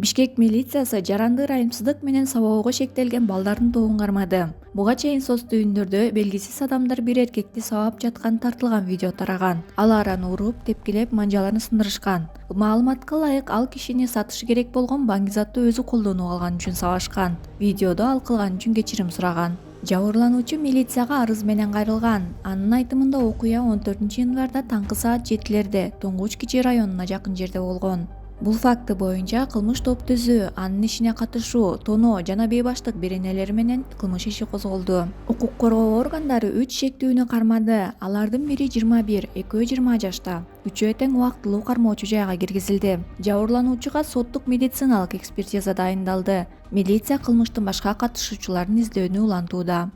Бишкек милициясы жаранды ырайымсыздык менен сабоого шектелген балдардын тобун кармады. Буга чейин соц түйүндөрдө белгисиз адамдар бир эркекти сабап жатканы тартылган видео тараган. Алар аны уруп, тепкилеп, манжаларын сындырышкан. Маалыматка ылайык, ал кишини сатышы керек болгон баңгизатты өзү колдонуп алган үчүн сабашкан. Видеодо ал кылган үчүн кечирим сураган. Жабырлануучу милицияга арыз менен кайрылган. Анын айтымында окуя 14-январда таңкы саат 7-лерде Тоңгуч Кичи районуна жакын жерде болгон. Бул факты боюнча кылмыш топ түзүү, анын ишине катышуу, тоноо жана бейбаштык беренелери менен кылмыш иши козголду. Укук коргоо органдары 3 шектүүнү кармады. Алардын бири 21, экөө 20 жашта. Үчөө тең убактылуу кармоочу жайга киргизилди. Жабырлануучуга соттук медициналык экспертиза дайындалды. Милиция кылмыштын башка катышуучуларын издөөнү улантууда.